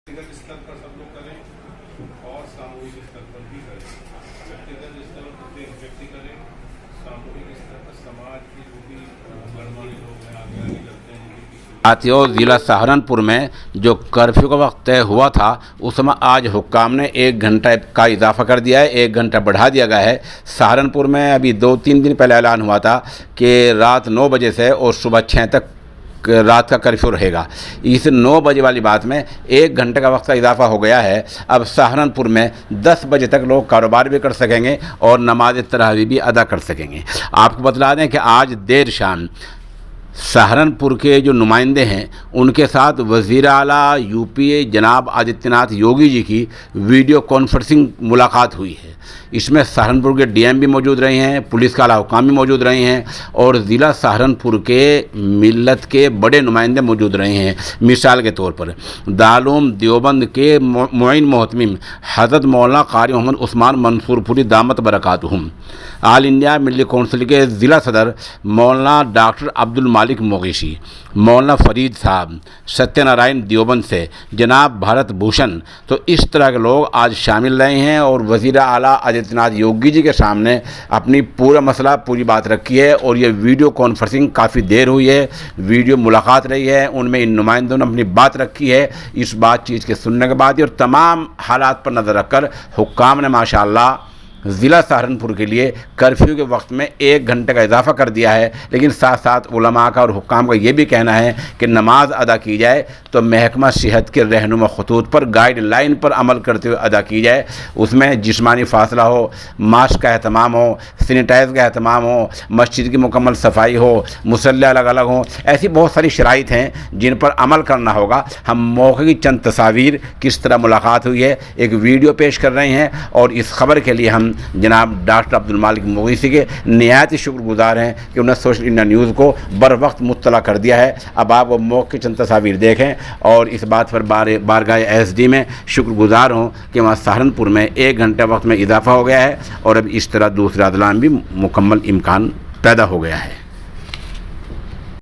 व्यक्तिगत स्तर पर सब लोग करें और सामूहिक स्तर पर भी करें। व्यक्तिगत स्तर पर प्रत्येक व्यक्ति करें, सामूहिक स्तर पर समाज के जो भी गणमान्य लोग हैं आगे करते हैं। साथियों, ज़िला सहारनपुर में जो कर्फ्यू का वक्त तय हुआ था उसमें आज हुक्काम ने 1 घंटा का इजाफा कर दिया है, 1 घंटा बढ़ा दिया गया है। सहारनपुर में अभी 2-3 दिन पहले ऐलान हुआ था कि रात 9 बजे से और सुबह 6 तक रात का कर्फ्यू रहेगा। इस 9 बजे वाली बात में 1 घंटे का वक्त का इजाफा हो गया है। अब सहारनपुर में 10 बजे तक लोग कारोबार भी कर सकेंगे और नमाज तरावी भी अदा कर सकेंगे। आपको बतला दें कि आज देर शाम सहारनपुर के जो नुमाइंदे हैं उनके साथ वज़ीर आला यूपी जनाब आदित्यनाथ योगी जी की वीडियो कॉन्फ्रेंसिंग मुलाकात हुई है। इसमें सहारनपुर के डीएम भी मौजूद रहे हैं, पुलिस का आला हुकाम भी मौजूद रहे हैं और ज़िला सहारनपुर के मिल्लत के बड़े नुमाइंदे मौजूद रहे हैं। मिसाल के तौर पर दारूम देवबंद के मुइन मोहतमिम हज़रत मौलाना कारी मोहम्मद उस्मान मंसूरपुरी दामत बरकातुहुम, ऑल इंडिया मिल्ली कौंसिल के ज़िला सदर मौलाना डॉक्टर अब्दुल मालिक मोगेशी, मौलाना फरीद साहब, सत्यनारायण देवबंद से जनाब भारत भूषण, तो इस तरह के लोग आज शामिल रहे हैं और वज़ीर आला आदित्यनाथ योगी जी के सामने अपनी पूरा मसला पूरी बात रखी है। और ये वीडियो कॉन्फ्रेंसिंग काफ़ी देर हुई है, वीडियो मुलाकात रही है, उनमें इन नुमाइंदों ने अपनी बात रखी है। इस बातचीत के सुनने के बाद और तमाम हालात पर नज़र रखकर हुक्काम ने माशाअल्लाह ज़िला सहारनपुर के लिए कर्फ्यू के वक्त में 1 घंटे का इजाफा कर दिया है। लेकिन साथ साथ उलमा का और हुक्काम का ये भी कहना है कि नमाज अदा की जाए तो महकमा सेहत के रहनुमा खतूत पर गाइडलाइन पर अमल करते हुए अदा की जाए। उसमें जिस्मानी फासला हो, मास्क का एहतमाम हो, सैनिटाइज़ का एहतमाम हो, मस्जिद की मुकम्मल सफाई हो, मुसल्ले अलग अलग हों। ऐसी बहुत सारी शराइत हैं जिन पर अमल करना होगा। हम मौके की चंद तस्वीर किस तरह मुलाकात हुई है एक वीडियो पेश कर रहे हैं और इस खबर के लिए हम जनाब डॉक्टर अब्दुल मालिक मोगेशी के निहायत ही शुक्रगुजार हैं कि उन्होंने सोशल इंडिया न्यूज़ को बर वक्त मुत्तला कर दिया है। अब आप वो मौके की चंद तस्वीर देखें और इस बात पर बारगाह एसडी में शुक्रगुजार हों कि वहाँ सहारनपुर में 1 घंटे वक्त में इजाफा हो गया है और अब इस तरह दूसरे अदला में भी मुकम्मल इम्कान पैदा हो गया है।